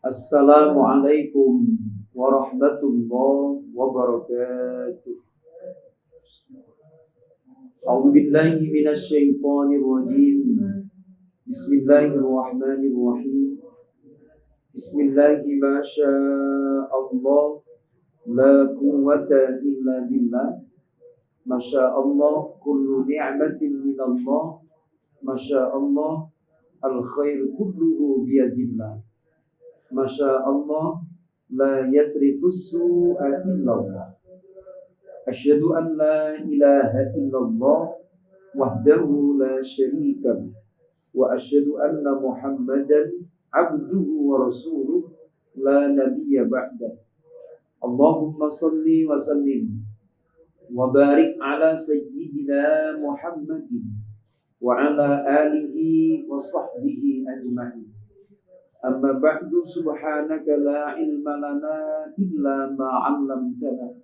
Assalamualaikum warahmatullahi wabarakatuh. A'udzu billahi minasy syaithanir rajim. Bismillahirrahmanirrahim. Bismillahi ma Allah la quwwata illa billah. Masya Allah kullu ni'matin minallah. Masya Allah al khair kulluhu biyadillah. Masya Allah la yasrifus su'a illallah. Asyhadu an la ilaha illallah wahdahu la syarika lah. Wa asyhadu anna Muhammadan abduhu wa rasuluh la nabiyya ba'dah. Allahumma salli wa sallim wa barik ala sayyidina Muhammadin wa ala alihi wa sahbihi ajma'in. Amma ba'du, subhanaka la ilma lana illa ma 'allamtana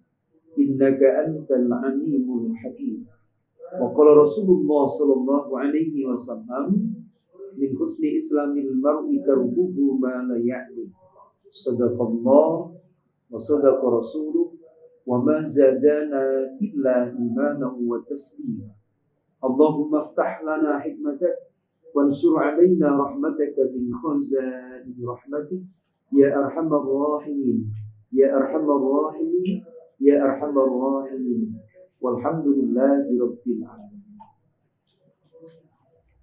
innaka antal alimul hakim. Wa qala Rasulullah sallallahu alaihi wasallam min husni islamil mar'i tarkuhu ma la ya'ni. Sadaqallah wa sadaqa rasuluh wa ma zadana illa imanan wa taslima. Allahumma iftah lana hikmatak wansur alaina rahmataka min khazani rahmatik ya arhamar rahimin ya arhamar rahimin ya arhamar rahimin walhamdulillahi rabbil alamin.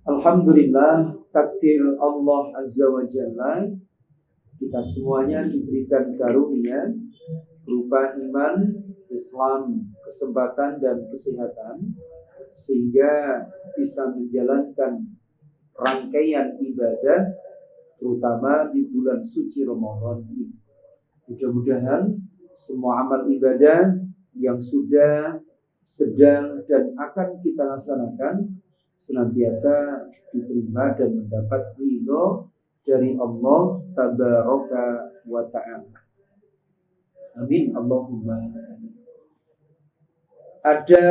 Alhamdulillah, takdir Allah azza wa jalla, kita semuanya diberikan karunia berupa iman, Islam, kesempatan dan kesehatan sehingga bisa menjalankan rangkaian ibadah terutama di bulan suci Ramadan ini. Mudah-mudahan semua amal ibadah yang sudah, sedang dan akan kita laksanakan senantiasa diterima dan mendapat ridho dari Allah tabaraka wa ta'ala. Amin Allahumma amin. Ada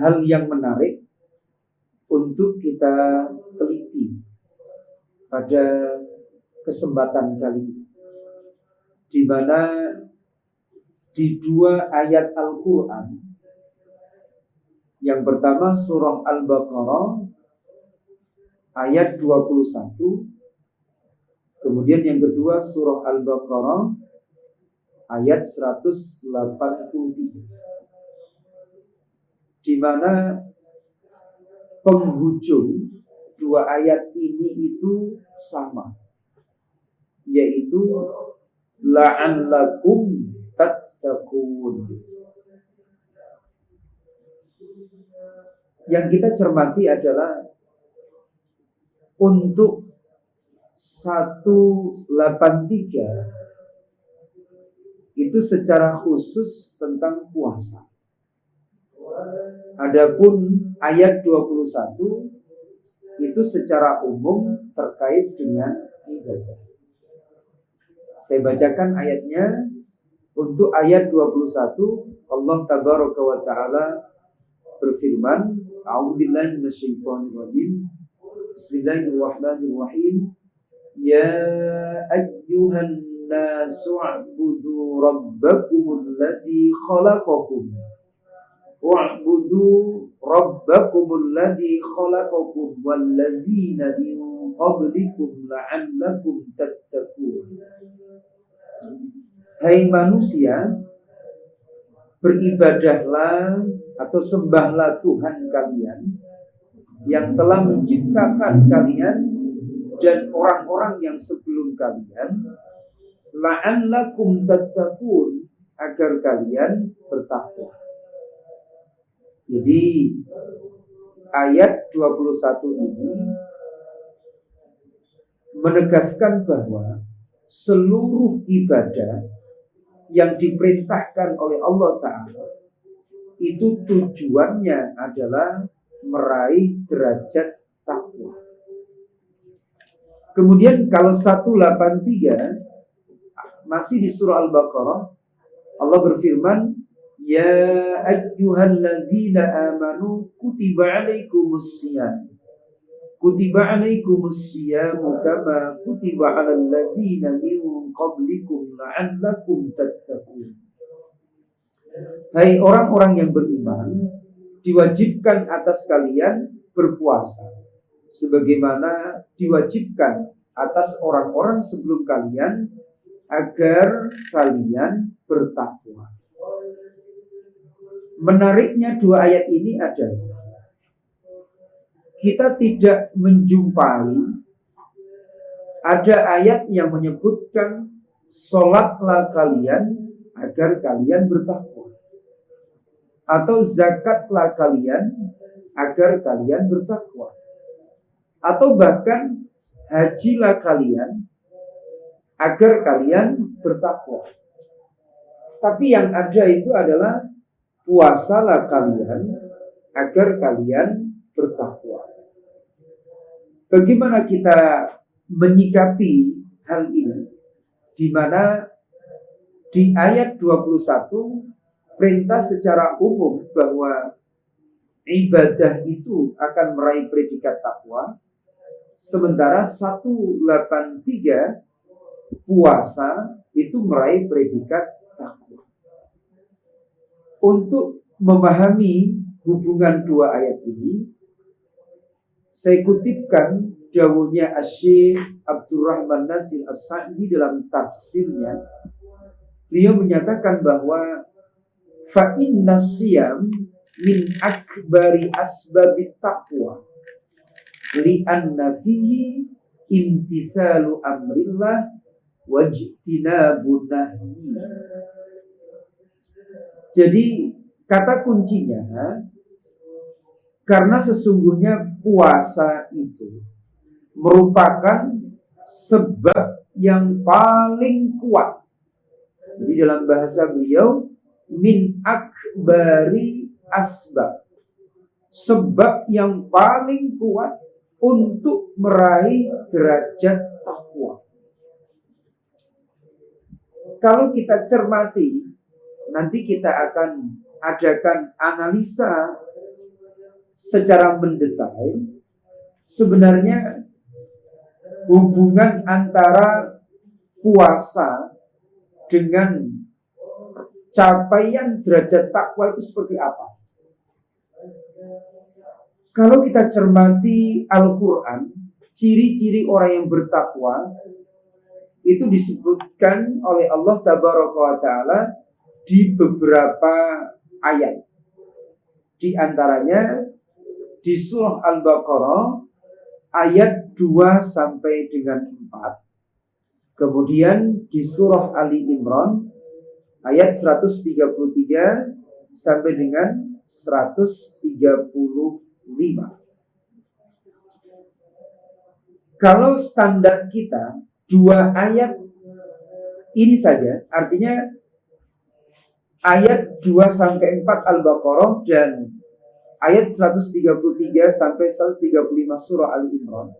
hal yang menarik untuk kita teliti pada kesempatan kali ini, di mana di dua ayat Al-Quran, yang pertama surah Al-Baqarah ayat 21, kemudian yang kedua surah Al-Baqarah ayat 183, di mana penghujung dua ayat ini itu sama, yaitu la'allakum tattaqun. Yang kita cermati adalah untuk 183 itu secara khusus tentang puasa. Adapun ayat 21 itu secara umum terkait dengan ibadah. Saya bacakan ayatnya. Untuk ayat 21, Allah tabaraka wa ta'ala berfirman, A'udzubillahi minasyaitonir rajim. Bismillahirrahmanirrahim. Ya ayyuhan nasu u'budu rabbakumul ladzi khalaqakum. Wa'budu rabbakumul ladzi khalaqakum wal ladzina min qablikum la'allakum tattaqun. Hai manusia, beribadahlah atau sembahlah Tuhan kalian yang telah menciptakan kalian dan orang-orang yang sebelum kalian, la'allakum tattaqun, agar kalian bertakwa. Jadi ayat 21 ini menegaskan bahwa seluruh ibadah yang diperintahkan oleh Allah Ta'ala itu tujuannya adalah meraih derajat takwa. Kemudian kalau 183 masih di surah Al-Baqarah, Allah berfirman, Ya ayyuhalladzina amanu kutiba alaikumus siyam kutiba alaikumus syiyamu kama kutiba alal ladzina min qablikum la'allakum tattaqun. Hai orang-orang yang beriman, diwajibkan atas kalian berpuasa sebagaimana diwajibkan atas orang-orang sebelum kalian agar kalian bertakwa. Menariknya dua ayat ini adalah kita tidak menjumpai ada ayat yang menyebutkan sholatlah kalian agar kalian bertakwa, atau zakatlah kalian agar kalian bertakwa, atau bahkan hajilah kalian agar kalian bertakwa. Tapi yang ada itu adalah puasalah kalian agar kalian bertakwa. Bagaimana kita menyikapi hal ini? Di mana di ayat 21 perintah secara umum bahwa ibadah itu akan meraih predikat takwa, sementara 183 puasa itu meraih predikat takwa. Untuk memahami hubungan dua ayat ini, saya kutipkan dawuhnya Asy-Syaikh Abdurrahman Nasir As-Sa'di dalam tafsirnya. Beliau menyatakan bahwa fa inna siyam min akbari asbabit taqwa li'anna fihi imtithalu amrillah wajtinabun nahyi. Jadi kata kuncinya, karena sesungguhnya puasa itu merupakan sebab yang paling kuat. Jadi dalam bahasa beliau, min akbari asbab, sebab yang paling kuat untuk meraih derajat takwa. Kalau kita cermati, nanti kita akan adakan analisa secara mendetail sebenarnya hubungan antara puasa dengan capaian derajat takwa itu seperti apa. Kalau kita cermati Al-Quran, ciri-ciri orang yang bertakwa itu disebutkan oleh Allah Tabaraka wa Ta'ala di beberapa ayat. Di antaranya di surah Al-Baqarah ayat 2 sampai dengan 4. Kemudian di surah Ali Imran ayat 133 sampai dengan 135. Kalau standar kita 2 ayat ini saja, artinya ayat 2 sampai 4 Al-Baqarah dan ayat 133 sampai 135 surah Ali Imran,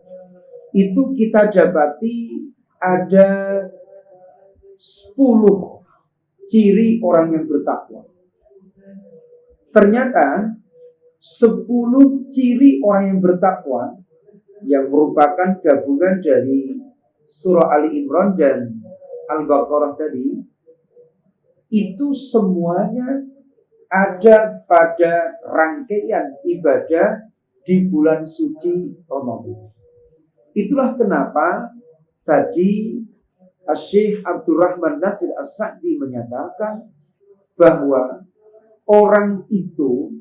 itu kita dapati ada 10 ciri orang yang bertakwa. Ternyata 10 ciri orang yang bertakwa yang merupakan gabungan dari surah Ali Imran dan Al-Baqarah tadi, itu semuanya ada pada rangkaian ibadah di bulan suci Ramadan. Itulah kenapa tadi Asy-Syaikh Abdurrahman Nasir As-Sa'di menyatakan bahwa orang itu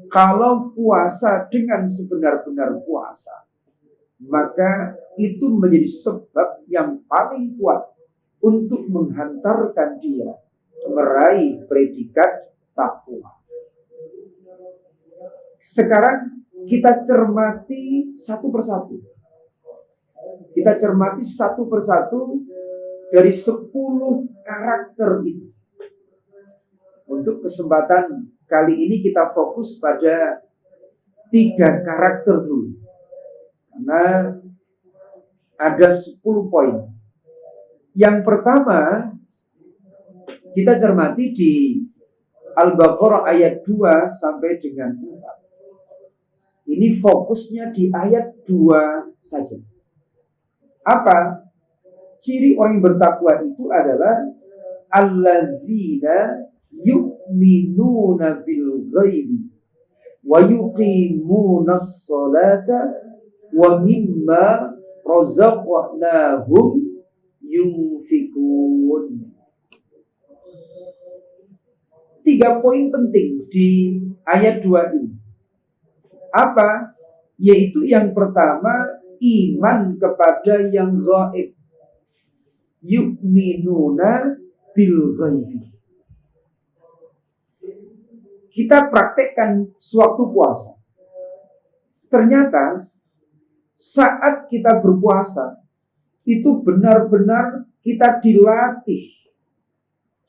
kalau puasa dengan sebenar-benar puasa, maka itu menjadi sebab yang paling kuat untuk menghantarkan dia meraih predikat takwa. Sekarang kita cermati satu persatu. Kita cermati satu persatu dari 10 karakter itu. Untuk kesempatan kali ini kita fokus pada 3 karakter dulu. Karena ada 10 poin. Yang pertama, kita cermati di Al-Baqarah ayat 2 sampai dengan 4. Ini fokusnya di ayat 2 saja. Apa? Ciri orang yang bertakwa itu adalah alladzina yu'minuna bil ghaibi wa yuqimunas salata wa mimma razaqnahum yunfikun. 3 poin penting di ayat 2 ini. Apa? Yaitu yang pertama, iman kepada yang gaib. Yu'minuna bil ghaibi. Kita praktekkan sewaktu puasa. Ternyata saat kita berpuasa itu benar-benar kita dilatih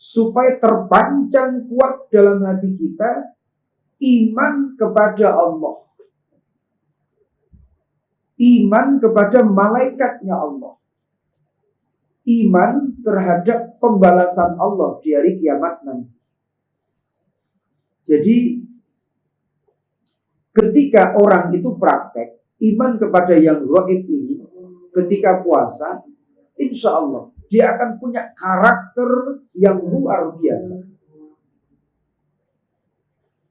supaya terpancang kuat dalam hati kita iman kepada Allah, iman kepada malaikatnya Allah, iman terhadap pembalasan Allah di hari kiamat nanti. Jadi ketika orang itu praktek iman kepada yang gaib ini, ketika puasa, insya Allah dia akan punya karakter yang luar biasa.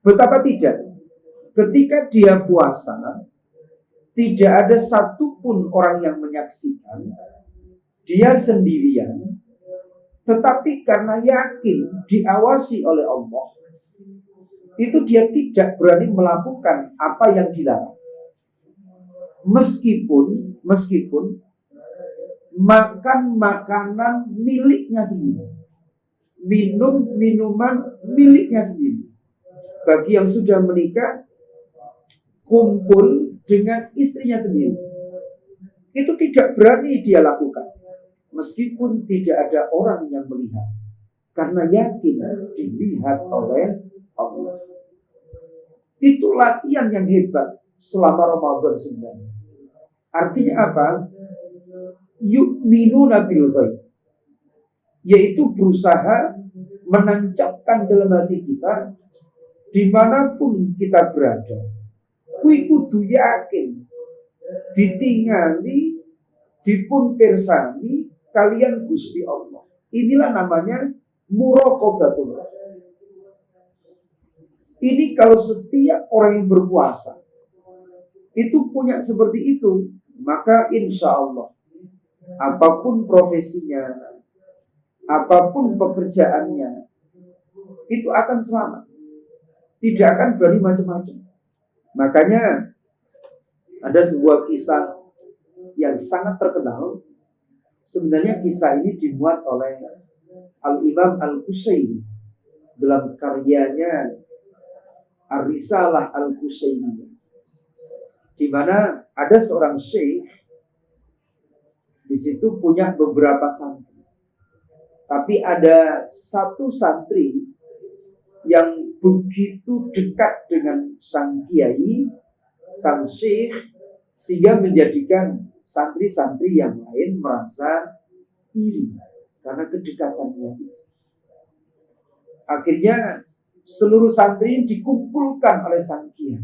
Betapa tidak, ketika dia puasa, tidak ada satupun orang yang menyaksikan, dia sendirian, tetapi karena yakin diawasi oleh Allah, itu dia tidak berani melakukan apa yang dilarang. Meskipun makan makanan miliknya sendiri, minum minuman miliknya sendiri. Bagi yang sudah menikah, kumpul dengan istrinya sendiri, itu tidak berani dia lakukan, meskipun tidak ada orang yang melihat, karena yakin dilihat oleh Allah. Itu latihan yang hebat selama Ramadan sebenarnya. Artinya apa? Yu'minuna bil ghaib, yaitu berusaha menancapkan dalam hati kita dimanapun kita berada, kuwi kudu yakin ditingali dipun pirsani kalian Gusti Allah. Inilah namanya muraqabatullah. Ini kalau setiap orang yang berpuasa itu punya seperti itu, maka insya Allah apapun profesinya, apapun pekerjaannya, itu akan selamat. Tidak akan berani macam-macam. Makanya ada sebuah kisah yang sangat terkenal. Sebenarnya kisah ini dimuat oleh Al-Imam Al-Qusairi dalam karyanya Ar-Risalah Al-Qusairi, di mana ada seorang syekh di situ punya beberapa santri. Tapi ada satu santri yang begitu dekat dengan sang kiai, sang syekh, sehingga menjadikan santri-santri yang lain merasa iri karena kedekatannya. Akhirnya seluruh santri dikumpulkan oleh sang kiai.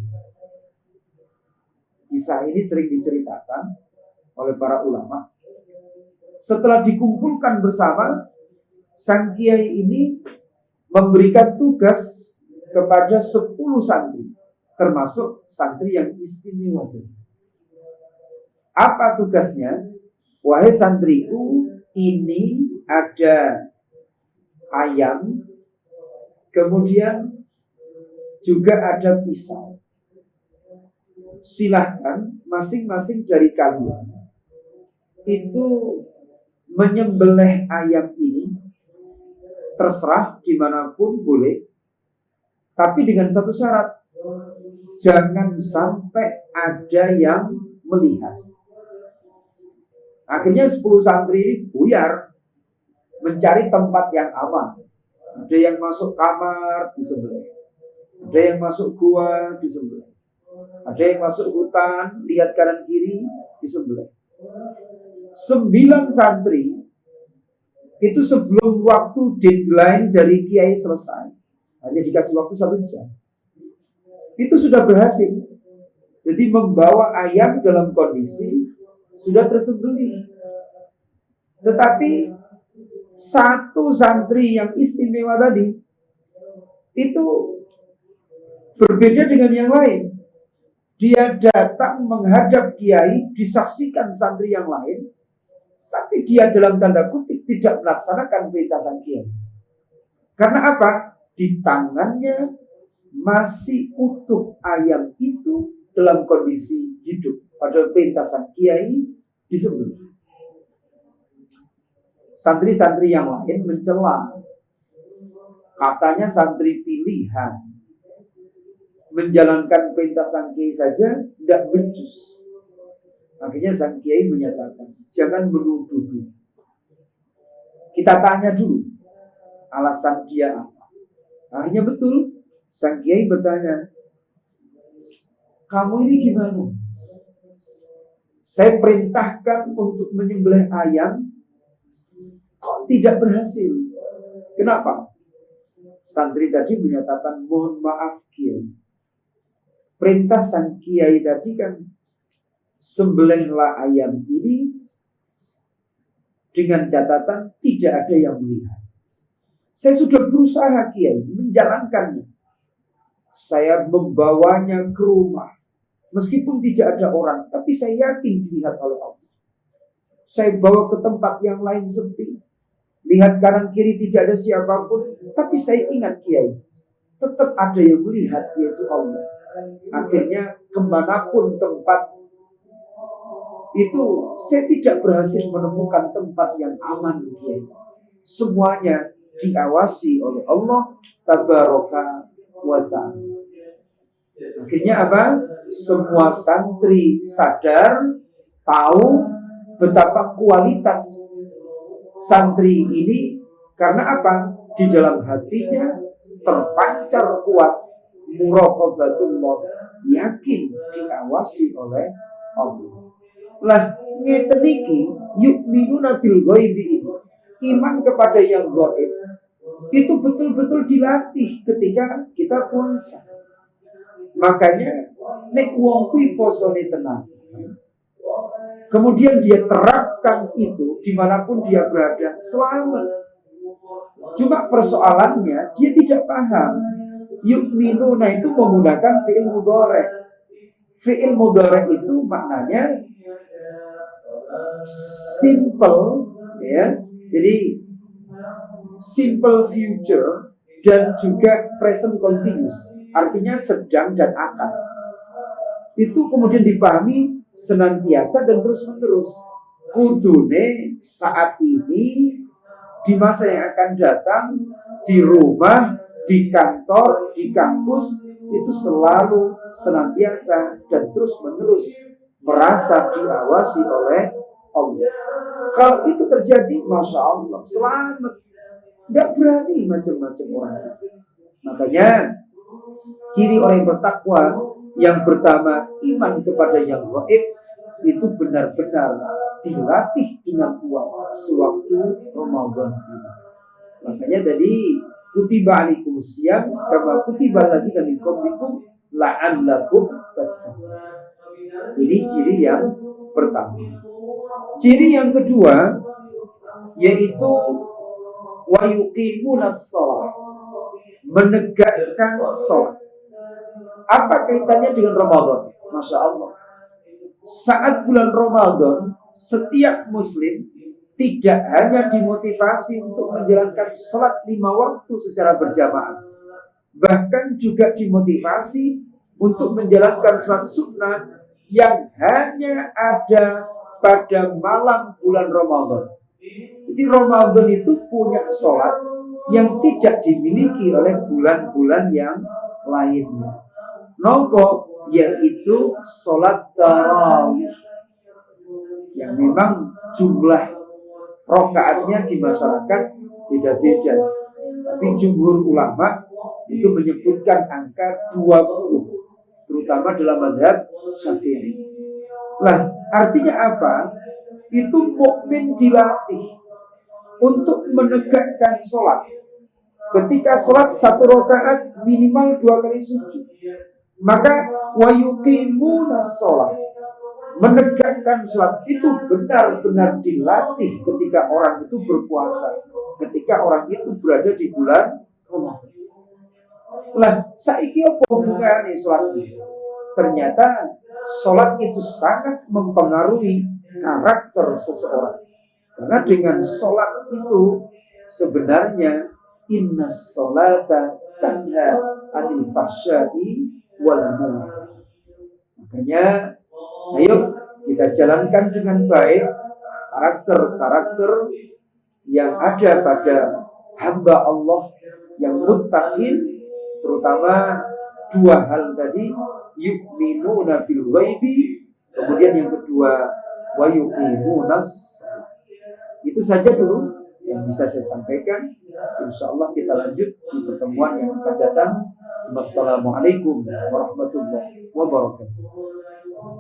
Kisah ini sering diceritakan oleh para ulama. Setelah dikumpulkan bersama, sang kiai ini memberikan tugas kepada 10 santri, termasuk santri yang istimewa. Apa tugasnya? Wahai santriku, ini ada ayam, kemudian juga ada pisau. Silahkan masing-masing dari kalian itu menyembelih ayam ini, terserah dimanapun boleh, tapi dengan satu syarat, jangan sampai ada yang melihat. Akhirnya 10 santri ini buyar mencari tempat yang aman. Ada yang masuk kamar disembelih, ada yang masuk gua disembelih, ada yang masuk hutan, lihat kanan kiri disembelih. 9 santri itu sebelum waktu deadline dari kiai selesai, hanya dikasih waktu 1 jam, itu sudah berhasil. Jadi membawa ayam dalam kondisi sudah tersembelih. Tetapi satu santri yang istimewa tadi itu berbeda dengan yang lain. Dia datang menghadap kiai, disaksikan santri yang lain, tapi dia dalam tanda kutip tidak melaksanakan perintah sang kiai. Karena apa? Di tangannya masih utuh ayam itu dalam kondisi hidup. Padahal perintah sang kiai disembelih. Santri-santri yang lain mencela. Katanya santri pilihan. Menjalankan perintah sang kiai saja tidak becus. Akhirnya sang kiai menyatakan, jangan menuduh dulu. Kita tanya dulu alasan dia apa. Akhirnya betul, sang kiai bertanya, kamu ini gimana? Saya perintahkan untuk menyembelih ayam, kok tidak berhasil? Kenapa? Santri tadi menyatakan, mohon maaf kiai. Perintah sang kiai tadi kan, sembelihlah ayam ini dengan catatan tidak ada yang melihat. Saya sudah berusaha kiai menjalankannya. Saya membawanya ke rumah. Meskipun tidak ada orang, tapi saya yakin dilihat oleh Allah. Saya bawa ke tempat yang lain sepi. Lihat kanan kiri tidak ada siapapun. Tapi saya ingat kiai, tetap ada yang melihat, yaitu Allah. Akhirnya kemanapun tempat itu, saya tidak berhasil menemukan tempat yang aman kiai. Semuanya diawasi oleh Allah Tabaraka wa Ta'ala. Akhirnya apa? Semua santri sadar, tahu betapa kualitas santri ini. Karena apa? Di dalam hatinya terpancar kuat muraqabatullah, yakin diawasi oleh Allah. Lah ngeten iki yu'minuna bil ghaibi ini. Iman kepada yang gaib itu betul-betul dilatih ketika kita puasa. Makanya nek wong kuwi posone tenang, kemudian dia terapkan itu dimanapun dia berada, selamat. Cuma persoalannya dia tidak paham. Yu'minuna itu menggunakan fi'il mudhari'. Fi'il mudhari' itu maknanya simple, ya. Jadi simple future dan juga present continuous. Artinya sedang dan akan. Itu kemudian dipahami senantiasa dan terus-menerus. Kudune saat ini, di masa yang akan datang, di rumah, di kantor, di kampus, itu selalu senantiasa dan terus-menerus merasa diawasi oleh Allah. Kalau itu terjadi, Masya Allah, selamat. Tidak berani macam-macam orang. Makanya ciri orang yang bertakwa yang pertama, iman kepada yang gaib, itu benar-benar dilatih dengan kuat sewaktu Ramadan ini. Makanya tadi kutiba alaikumusiyam kama kutiba alladziina min qablikum la'allakum tattaqun. Ini ciri yang pertama. Ciri yang kedua yaitu wa yuqimunas shalah, menegakkan sholat. Apa kaitannya dengan Ramadan? Masya Allah. Saat bulan Ramadan, setiap muslim tidak hanya dimotivasi untuk menjalankan sholat 5 waktu secara berjamaah, bahkan juga dimotivasi untuk menjalankan sholat sunnah yang hanya ada pada malam bulan Ramadan. Jadi Ramadan itu punya sholat yang tidak dimiliki oleh bulan-bulan yang lainnya. Nopo, yaitu sholat tarawih yang memang jumlah rokaatnya di masyarakat beda-beda. Tapi jumhur ulama itu menyebutkan angka 20, terutama dalam mazhab Syafi'i. Nah, artinya apa? Itu mukmin dilatih untuk menegakkan sholat. Ketika sholat 1 rakaat minimal 2 kali sujud. Maka wa yuqimunas shalah, menegakkan sholat itu benar-benar dilatih ketika orang itu berpuasa, ketika orang itu berada di bulan Ramadan. Lah, saiki apa hubungannya sholat itu? Ternyata sholat itu sangat mempengaruhi karakter seseorang. Karena dengan sholat itu sebenarnya innas sholata tanha anil fahsya'i wal munkar. Makanya ayo kita jalankan dengan baik karakter-karakter yang ada pada hamba Allah yang muttaqin, terutama dua hal tadi, yu'minuna bil ghaibi, kemudian yang kedua wa yuqimunas. Itu saja dulu yang bisa saya sampaikan. Insyaallah kita lanjut di pertemuan yang akan datang. Wassalamualaikum warahmatullahi wabarakatuh.